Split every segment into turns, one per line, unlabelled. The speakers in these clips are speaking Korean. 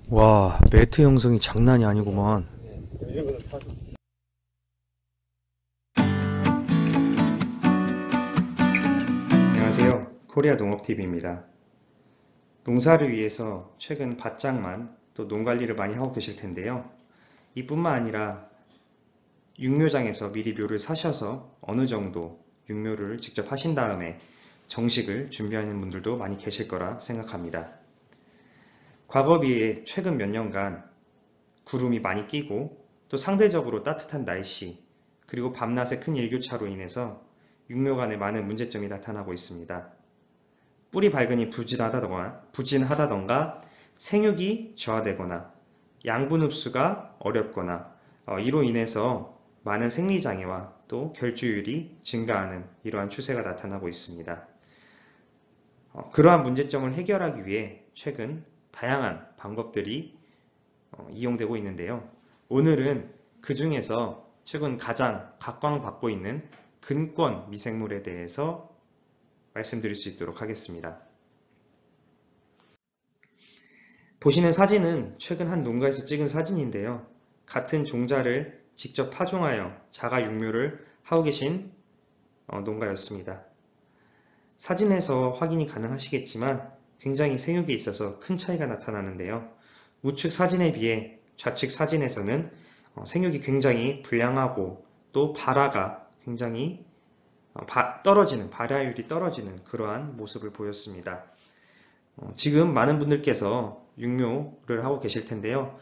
와, 매트 형성이 장난이 아니구만. 안녕하세요. 코리아 농업TV입니다. 농사를 위해서 최근 밭장만 또 농관리를 많이 하고 계실 텐데요. 이뿐만 아니라 육묘장에서 미리 묘를 사셔서 어느 정도 육묘를 직접 하신 다음에 정식을 준비하는 분들도 많이 계실 거라 생각합니다. 과거 비해 최근 몇 년간 구름이 많이 끼고 또 상대적으로 따뜻한 날씨 그리고 밤낮의 큰 일교차로 인해서 육묘간에 많은 문제점이 나타나고 있습니다. 뿌리 발근이 부진하다던가 생육이 저하되거나 양분 흡수가 어렵거나 이로 인해서 많은 생리장애와 또 결주율이 증가하는 이러한 추세가 나타나고 있습니다. 그러한 문제점을 해결하기 위해 최근 다양한 방법들이 이용되고 있는데요. 오늘은 그 중에서 최근 가장 각광받고 있는 근권 미생물에 대해서 말씀드릴 수 있도록 하겠습니다. 보시는 사진은 최근 한 농가에서 찍은 사진인데요. 같은 종자를 직접 파종하여 자가 육묘를 하고 계신 농가였습니다. 사진에서 확인이 가능하시겠지만 굉장히 생육에 있어서 큰 차이가 나타나는데요. 우측 사진에 비해 좌측 사진에서는 생육이 굉장히 불량하고 또 발화가 굉장히 발화율이 떨어지는 그러한 모습을 보였습니다. 지금 많은 분들께서 육묘를 하고 계실 텐데요.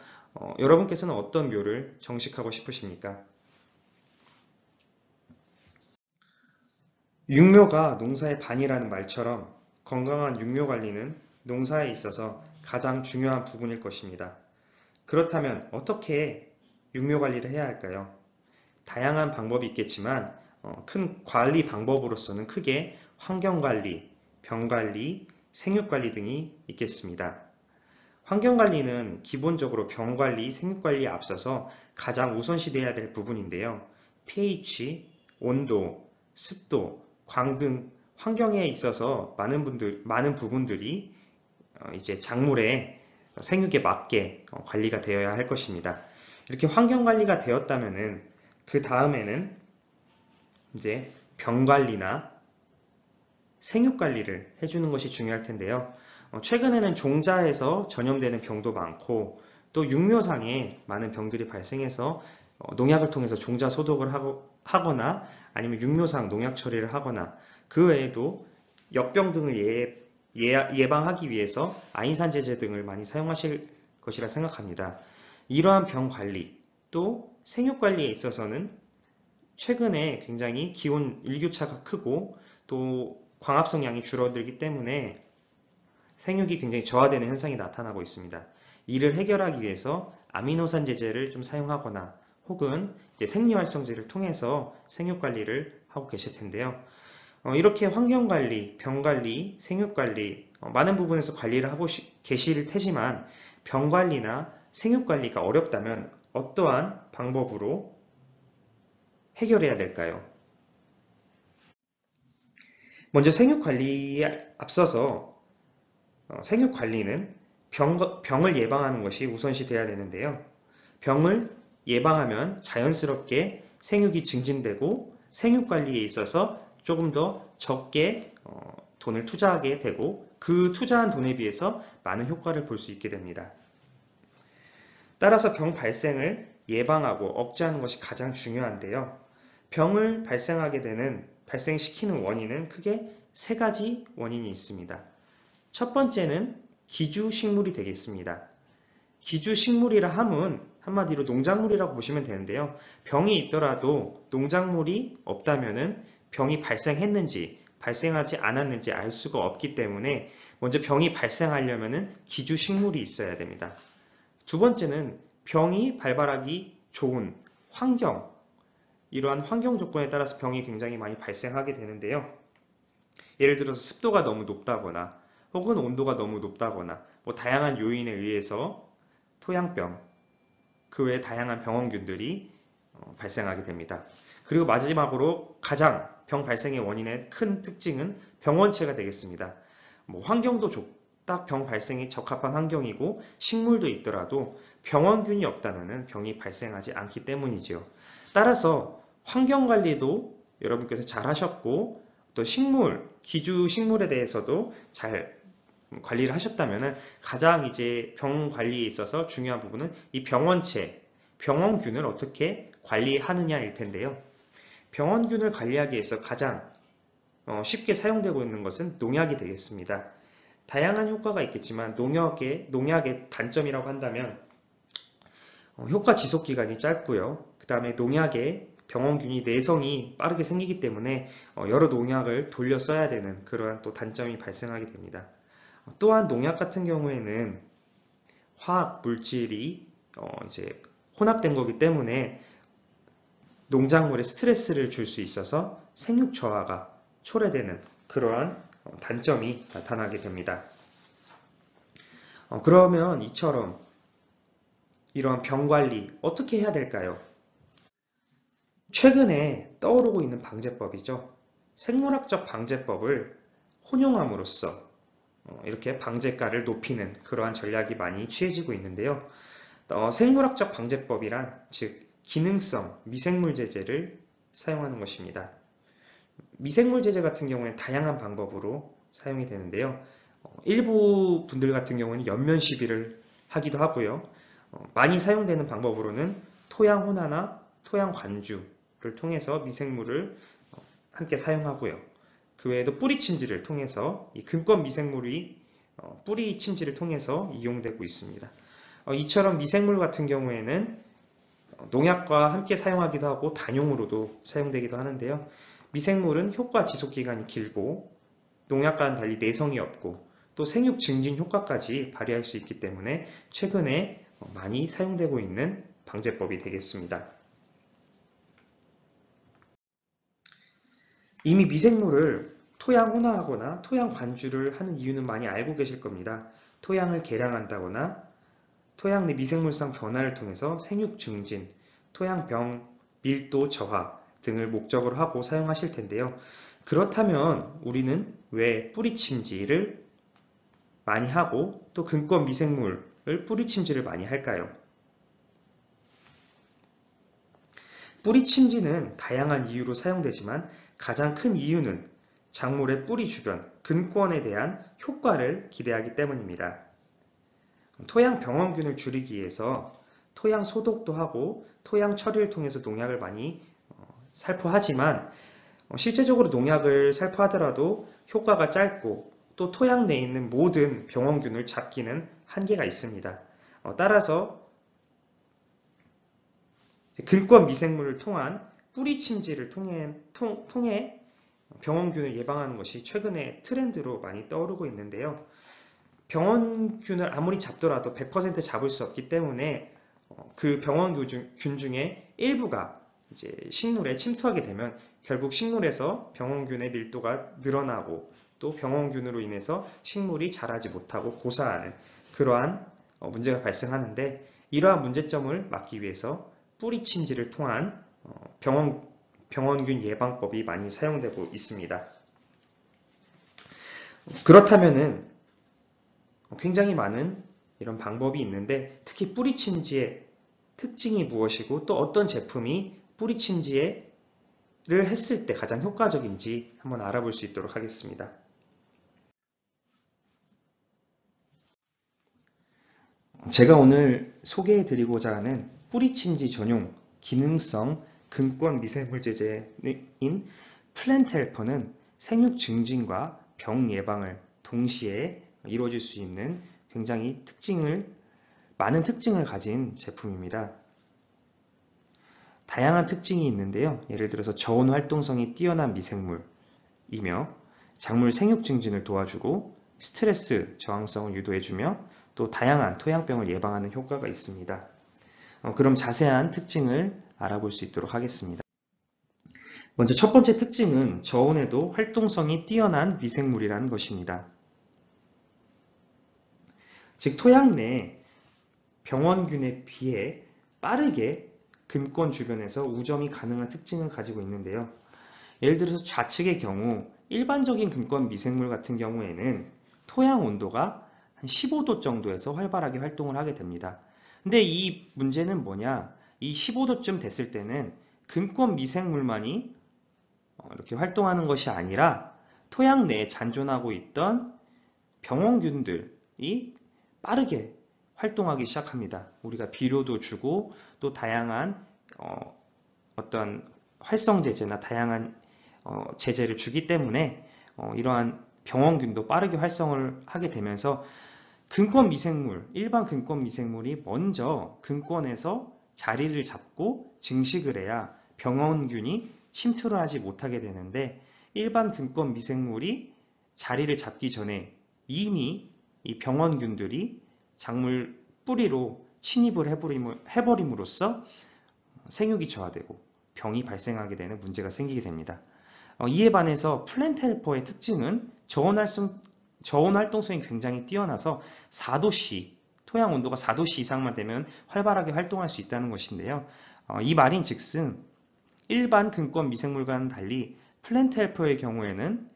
여러분께서는 어떤 묘를 정식하고 싶으십니까? 육묘가 농사의 반이라는 말처럼 건강한 육묘 관리는 농사에 있어서 가장 중요한 부분일 것입니다. 그렇다면 어떻게 육묘 관리를 해야 할까요? 다양한 방법이 있겠지만 큰 관리 방법으로서는 크게 환경관리, 병관리, 생육관리 등이 있겠습니다. 환경관리는 기본적으로 병관리, 생육관리에 앞서서 가장 우선시돼야 될 부분인데요. pH, 온도, 습도, 광 등 환경에 있어서 많은 부분들이 이제 작물의 생육에 맞게 관리가 되어야 할 것입니다. 이렇게 환경 관리가 되었다면은 그 다음에는 이제 병 관리나 생육 관리를 해주는 것이 중요할 텐데요. 최근에는 종자에서 전염되는 병도 많고 또 육묘상에 많은 병들이 발생해서 농약을 통해서 종자 소독을 하거나 아니면 육묘상 농약 처리를 하거나 그 외에도 역병 등을 예방하기 위해서 아인산제제 등을 많이 사용하실 것이라 생각합니다. 이러한 병 관리 또 생육 관리에 있어서는 최근에 굉장히 기온 일교차가 크고 또 광합성 양이 줄어들기 때문에 생육이 굉장히 저하되는 현상이 나타나고 있습니다. 이를 해결하기 위해서 아미노산 제제를 좀 사용하거나 혹은 이제 생리활성제를 통해서 생육 관리를 하고 계실 텐데요. 이렇게 환경관리, 병관리, 생육관리 많은 부분에서 관리를 하고 계실 테지만 병관리나 생육관리가 어렵다면 어떠한 방법으로 해결해야 될까요? 먼저 생육관리에 앞서서 생육관리는 병을 예방하는 것이 우선시 돼야 되는데요. 병을 예방하면 자연스럽게 생육이 증진되고 생육관리에 있어서 조금 더 적게 돈을 투자하게 되고 그 투자한 돈에 비해서 많은 효과를 볼 수 있게 됩니다. 따라서 병 발생을 예방하고 억제하는 것이 가장 중요한데요. 병을 발생시키는 원인은 크게 세 가지 원인이 있습니다. 첫 번째는 기주식물이 되겠습니다. 기주식물이라 함은 한마디로 농작물이라고 보시면 되는데요. 병이 있더라도 농작물이 없다면은 병이 발생했는지 발생하지 않았는지 알 수가 없기 때문에 먼저 병이 발생하려면은 기주식물이 있어야 됩니다. 두 번째는 병이 발발하기 좋은 환경, 이러한 환경 조건에 따라서 병이 굉장히 많이 발생하게 되는데요. 예를 들어서 습도가 너무 높다거나 혹은 온도가 너무 높다거나 다양한 요인에 의해서 토양병, 그 외에 다양한 병원균들이 발생하게 됩니다. 그리고 마지막으로 가장 병 발생의 원인의 큰 특징은 병원체가 되겠습니다. 뭐 환경도 딱 병 발생에 적합한 환경이고 식물도 있더라도 병원균이 없다면 병이 발생하지 않기 때문이지요. 따라서 환경 관리도 여러분께서 잘 하셨고 또 기주 식물에 대해서도 잘 관리를 하셨다면 가장 이제 병 관리에 있어서 중요한 부분은 이 병원균을 어떻게 관리하느냐일 텐데요. 병원균을 관리하기 위해서 가장 쉽게 사용되고 있는 것은 농약이 되겠습니다. 다양한 효과가 있겠지만 농약의 단점이라고 한다면 효과 지속 기간이 짧고요. 그 다음에 농약의 병원균이 내성이 빠르게 생기기 때문에 여러 농약을 돌려 써야 되는 그러한 또 단점이 발생하게 됩니다. 또한 농약 같은 경우에는 화학 물질이 이제 혼합된 거기 때문에 농작물에 스트레스를 줄 수 있어서 생육 저하가 초래되는 그러한 단점이 나타나게 됩니다. 그러면 이처럼 이러한 병 관리 어떻게 해야 될까요? 최근에 떠오르고 있는 방제법이죠. 생물학적 방제법을 혼용함으로써 이렇게 방제가를 높이는 그러한 전략이 많이 취해지고 있는데요. 생물학적 방제법이란 즉 기능성 미생물 제제를 사용하는 것입니다. 미생물 제제 같은 경우에는 다양한 방법으로 사용이 되는데요. 일부 분들 같은 경우는 연면 시비를 하기도 하고요. 많이 사용되는 방법으로는 토양 혼화나 토양 관주를 통해서 미생물을 함께 사용하고요. 그 외에도 뿌리 침지를 통해서 이 금권 미생물이 뿌리 침지를 통해서 이용되고 있습니다. 이처럼 미생물 같은 경우에는 농약과 함께 사용하기도 하고 단용으로도 사용되기도 하는데요. 미생물은 효과 지속 기간이 길고 농약과는 달리 내성이 없고 또 생육 증진 효과까지 발휘할 수 있기 때문에 최근에 많이 사용되고 있는 방제법이 되겠습니다. 이미 미생물을 토양 혼화하거나 토양 관주를 하는 이유는 많이 알고 계실 겁니다. 토양을 개량한다거나 토양 내 미생물성 변화를 통해서 생육 증진, 토양병 밀도 저하 등을 목적으로 하고 사용하실 텐데요. 그렇다면 우리는 왜 뿌리 침지를 많이 하고 또 금권 미생물을 뿌리 침지를 많이 할까요? 뿌리 침지는 다양한 이유로 사용되지만 가장 큰 이유는 작물의 뿌리 주변, 근권에 대한 효과를 기대하기 때문입니다. 토양 병원균을 줄이기 위해서 토양 소독도 하고 토양 처리를 통해서 농약을 많이 살포하지만 실제적으로 농약을 살포하더라도 효과가 짧고 또 토양 내에 있는 모든 병원균을 잡기는 한계가 있습니다. 따라서 근권 미생물을 통한 뿌리 침지를 통해 병원균을 예방하는 것이 최근에 트렌드로 많이 떠오르고 있는데요. 병원균을 아무리 잡더라도 100% 잡을 수 없기 때문에 그 병원균 중에 일부가 이제 식물에 침투하게 되면 결국 식물에서 병원균의 밀도가 늘어나고 또 병원균으로 인해서 식물이 자라지 못하고 고사하는 그러한 문제가 발생하는데 이러한 문제점을 막기 위해서 뿌리 침지를 통한 병원균 예방법이 많이 사용되고 있습니다. 그렇다면은 굉장히 많은 이런 방법이 있는데 특히 뿌리 침지의 특징이 무엇이고 또 어떤 제품이 뿌리 침지를 했을 때 가장 효과적인지 한번 알아볼 수 있도록 하겠습니다. 제가 오늘 소개해 드리고자 하는 뿌리 침지 전용 기능성 근권 미생물 제제인 플랜트헬퍼는 생육 증진과 병 예방을 동시에 이루어질 수 있는 굉장히 많은 특징을 가진 제품입니다. 다양한 특징이 있는데요. 예를 들어서 저온 활동성이 뛰어난 미생물이며 작물 생육 증진을 도와주고 스트레스 저항성을 유도해주며 또 다양한 토양병을 예방하는 효과가 있습니다. 그럼 자세한 특징을 알아볼 수 있도록 하겠습니다. 먼저 첫 번째 특징은 저온에도 활동성이 뛰어난 미생물이라는 것입니다. 즉 토양 내 병원균에 비해 빠르게 금권 주변에서 우점이 가능한 특징을 가지고 있는데요. 예를 들어서 좌측의 경우 일반적인 금권 미생물 같은 경우에는 토양 온도가 한 15도 정도에서 활발하게 활동을 하게 됩니다. 근데 이 문제는 뭐냐? 이 15도쯤 됐을 때는 근권 미생물만이 이렇게 활동하는 것이 아니라 토양 내에 잔존하고 있던 병원균들이 빠르게 활동하기 시작합니다. 우리가 비료도 주고 또 다양한 어떤 활성제제나 다양한 제제를 주기 때문에 이러한 병원균도 빠르게 활성을 하게 되면서 근권 미생물, 일반 근권 미생물이 먼저 근권에서 자리를 잡고 증식을 해야 병원균이 침투를 하지 못하게 되는데, 일반 근권 미생물이 자리를 잡기 전에 이미 이 병원균들이 작물 뿌리로 침입을 해버림으로써 생육이 저하되고 병이 발생하게 되는 문제가 생기게 됩니다. 이에 반해서 플랜트 헬퍼의 특징은 저온 활동성이 굉장히 뛰어나서 4도씨, 토양 온도가 4도씨 이상만 되면 활발하게 활동할 수 있다는 것인데요. 이 말인 즉슨 일반 근권 미생물과는 달리 플랜트 헬퍼의 경우에는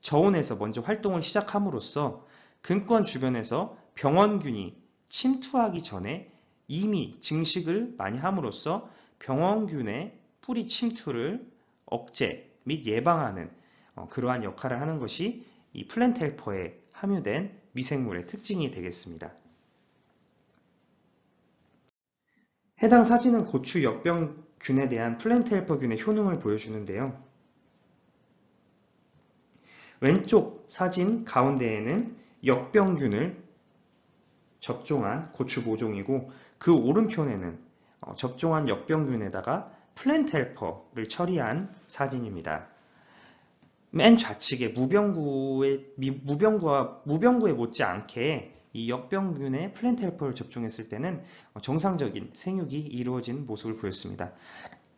저온에서 먼저 활동을 시작함으로써 근권 주변에서 병원균이 침투하기 전에 이미 증식을 많이 함으로써 병원균의 뿌리 침투를 억제 및 예방하는 그러한 역할을 하는 것이 이 플랜트 헬퍼에 함유된 미생물의 특징이 되겠습니다. 해당 사진은 고추 역병균에 대한 플랜트 헬퍼균의 효능을 보여주는데요. 왼쪽 사진 가운데에는 역병균을 접종한 고추 모종이고, 그 오른편에는 접종한 역병균에다가 플랜트 헬퍼를 처리한 사진입니다. 맨 좌측에 무병구에 못지않게 이 역병균에 플랜트 헬퍼를 접종했을 때는 정상적인 생육이 이루어진 모습을 보였습니다.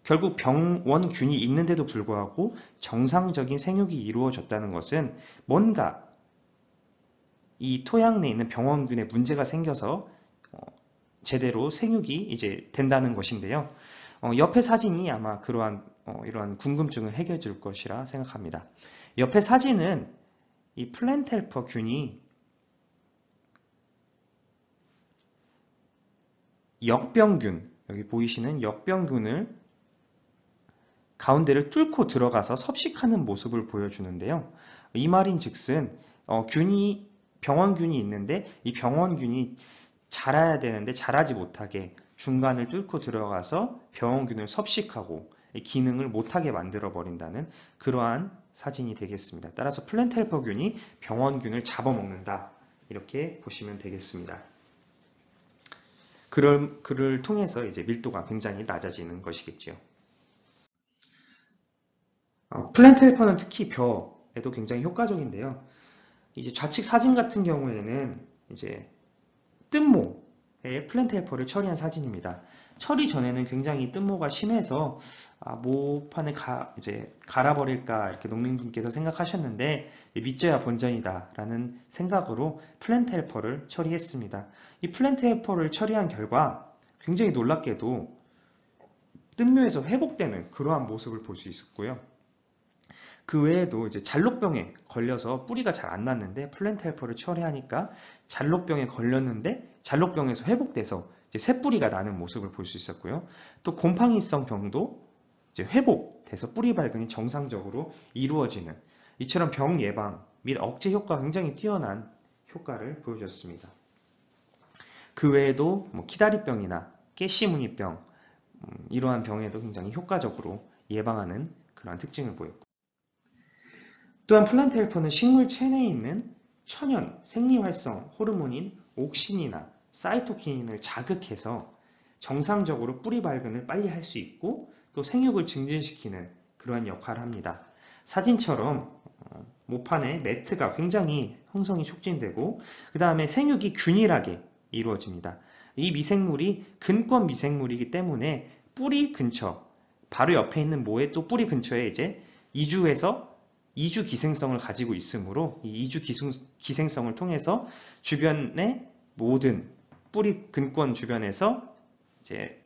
결국 병원균이 있는데도 불구하고 정상적인 생육이 이루어졌다는 것은 뭔가 이 토양 내에 있는 병원균에 문제가 생겨서 제대로 생육이 이제 된다는 것인데요. 옆의 사진이 아마 이러한 궁금증을 해결해 줄 것이라 생각합니다. 옆의 사진은 이 플랜트 헬퍼 균이 역병균, 여기 보이시는 역병균을 가운데를 뚫고 들어가서 섭식하는 모습을 보여주는데요. 이 말인 즉슨 병원균이 있는데 이 병원균이 자라야 되는데 자라지 못하게 중간을 뚫고 들어가서 병원균을 섭식하고 기능을 못하게 만들어 버린다는 그러한 사진이 되겠습니다. 따라서 플랜트 헬퍼균이 병원균을 잡아먹는다, 이렇게 보시면 되겠습니다. 그를 통해서 이제 밀도가 굉장히 낮아지는 것이겠죠. 플랜트 헬퍼는 특히 벼에도 굉장히 효과적인데요. 이제 좌측 사진 같은 경우에는 이제 뜬모에 플랜트 헬퍼를 처리한 사진입니다. 처리 전에는 굉장히 뜬모가 심해서 모판을 이제 갈아버릴까 이렇게 농민분께서 생각하셨는데 믿져야 본전이다 라는 생각으로 플랜트 헬퍼를 처리했습니다. 이 플랜트 헬퍼를 처리한 결과 굉장히 놀랍게도 뜬묘에서 회복되는 그러한 모습을 볼 수 있었고요. 그 외에도 이제 잘록병에 걸려서 뿌리가 잘 안 났는데 플랜트 헬퍼를 처리하니까 잘록병에 걸렸는데 잘록병에서 회복돼서 이제 새 뿌리가 나는 모습을 볼 수 있었고요. 또 곰팡이성 병도 이제 회복돼서 뿌리 발근이 정상적으로 이루어지는, 이처럼 병 예방 및 억제 효과가 굉장히 뛰어난 효과를 보여줬습니다. 그 외에도 키다리병이나 깨씨무늬병 이러한 병에도 굉장히 효과적으로 예방하는 그러한 특징을 보였고, 또한 플랜트 헬퍼는 식물 체내에 있는 천연 생리활성 호르몬인 옥신이나 사이토키닌을 자극해서 정상적으로 뿌리 발근을 빨리 할 수 있고 또 생육을 증진시키는 그러한 역할을 합니다. 사진처럼 모판의 매트가 굉장히 형성이 촉진되고 그 다음에 생육이 균일하게 이루어집니다. 이 미생물이 근권 미생물이기 때문에 뿌리 근처, 바로 옆에 있는 모의 또 뿌리 근처에 이제 이주 기생성을 가지고 있으므로 이 이주 기생성을 통해서 주변의 모든 뿌리 근권 주변에서 이제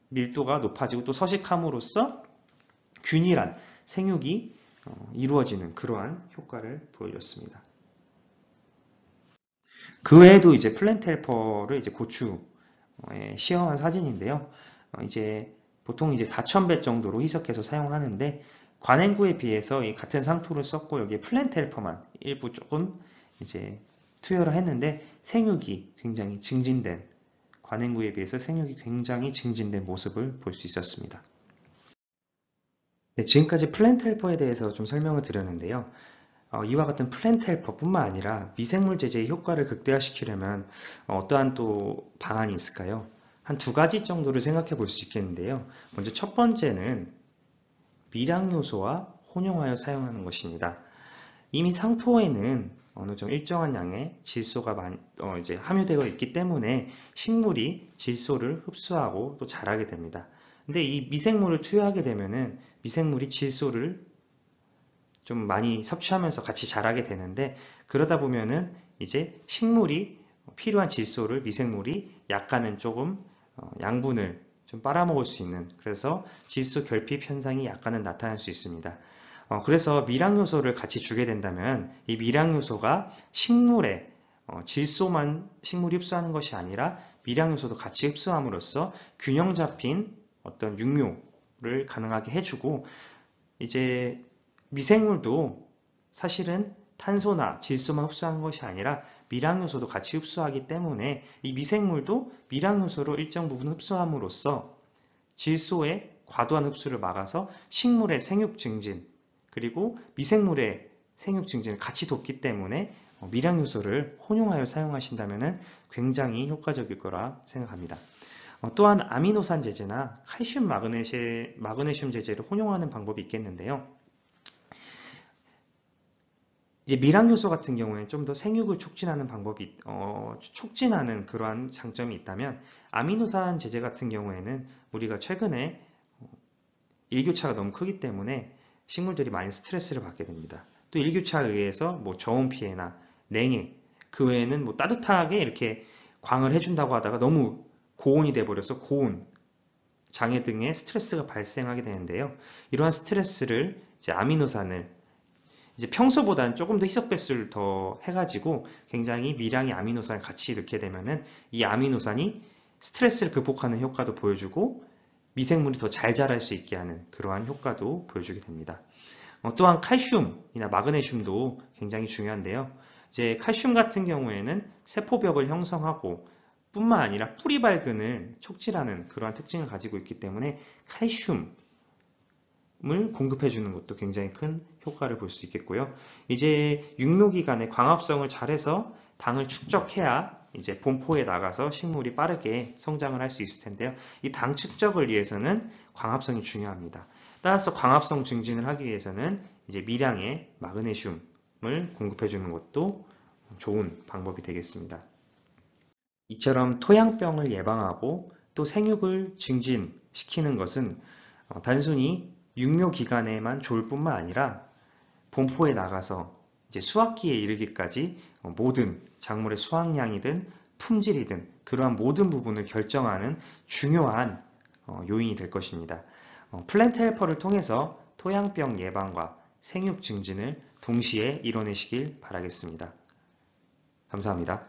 밀도가 높아지고 또 서식함으로써 균일한 생육이 이루어지는 그러한 효과를 보여줬습니다. 그 외에도 이제 플랜트 헬퍼를 이제 고추에 시험한 사진인데요. 이제 보통 이제 4,000배 정도로 희석해서 사용하는데 관행구에 비해서 이 같은 상토를 썼고 여기에 플랜트 헬퍼만 일부 조금 이제 투여를 했는데 생육이 굉장히 증진된 관행구에 비해서 생육이 굉장히 증진된 모습을 볼 수 있었습니다. 네, 지금까지 플랜트 헬퍼에 대해서 좀 설명을 드렸는데요. 이와 같은 플랜트 헬퍼뿐만 아니라 미생물 제제의 효과를 극대화시키려면 어떠한 또 방안이 있을까요? 한 두 가지 정도를 생각해 볼 수 있겠는데요. 먼저 첫 번째는 미량 요소와 혼용하여 사용하는 것입니다. 이미 상토에는 어느 정도 일정한 양의 질소가 이제 함유되어 있기 때문에 식물이 질소를 흡수하고 또 자라게 됩니다. 근데 이 미생물을 투여하게 되면은 미생물이 질소를 좀 많이 섭취하면서 같이 자라게 되는데 그러다 보면은 이제 식물이 필요한 질소를 미생물이 약간은 조금 양분을 좀 빨아먹을 수 있는 그래서 질소 결핍 현상이 약간은 나타날 수 있습니다. 그래서 미량 요소를 같이 주게 된다면 이 미량 요소가 식물의 질소만 식물이 흡수하는 것이 아니라 미량 요소도 같이 흡수함으로써 균형 잡힌 어떤 육묘를 가능하게 해주고 이제 미생물도 사실은 탄소나 질소만 흡수하는 것이 아니라 미량 요소도 같이 흡수하기 때문에 이 미생물도 미량 요소로 일정 부분 흡수함으로써 질소의 과도한 흡수를 막아서 식물의 생육 증진 그리고 미생물의 생육 증진을 같이 돕기 때문에 미량 요소를 혼용하여 사용하신다면 굉장히 효과적일 거라 생각합니다. 또한 아미노산 제제나 칼슘 마그네슘 제제를 혼용하는 방법이 있겠는데요. 이제 미량 요소 같은 경우에는 좀 더 생육을 촉진하는 방법이 촉진하는 그러한 장점이 있다면 아미노산 제제 같은 경우에는 우리가 최근에 일교차가 너무 크기 때문에 식물들이 많이 스트레스를 받게 됩니다. 또 일교차에 의해서 뭐 저온 피해나 냉해 그 외에는 뭐 따뜻하게 이렇게 광을 해준다고 하다가 너무 고온이 돼버려서 고온 장애 등의 스트레스가 발생하게 되는데요. 이러한 스트레스를 이제 아미노산을 이제 평소보다는 조금 더 희석 배수를 더 해가지고 굉장히 미량의 아미노산을 같이 넣게 되면은 이 아미노산이 스트레스를 극복하는 효과도 보여주고 미생물이 더 잘 자랄 수 있게 하는 그러한 효과도 보여주게 됩니다. 또한 칼슘이나 마그네슘도 굉장히 중요한데요. 이제 칼슘 같은 경우에는 세포벽을 형성하고 뿐만 아니라 뿌리 발근을 촉진하는 그러한 특징을 가지고 있기 때문에 칼슘을 공급해 주는 것도 굉장히 큰 효과를 볼 수 있겠고요. 이제 육묘기간에 광합성을 잘해서 당을 축적해야 이제 본포에 나가서 식물이 빠르게 성장을 할 수 있을 텐데요. 이 당 축적을 위해서는 광합성이 중요합니다. 따라서 광합성 증진을 하기 위해서는 이제 미량의 마그네슘을 공급해 주는 것도 좋은 방법이 되겠습니다. 이처럼 토양병을 예방하고 또 생육을 증진시키는 것은 단순히 육묘 기간에만 좋을 뿐만 아니라 본포에 나가서 이제 수확기에 이르기까지 모든 작물의 수확량이든 품질이든 그러한 모든 부분을 결정하는 중요한 요인이 될 것입니다. 플랜트 헬퍼를 통해서 토양병 예방과 생육 증진을 동시에 이뤄내시길 바라겠습니다. 감사합니다.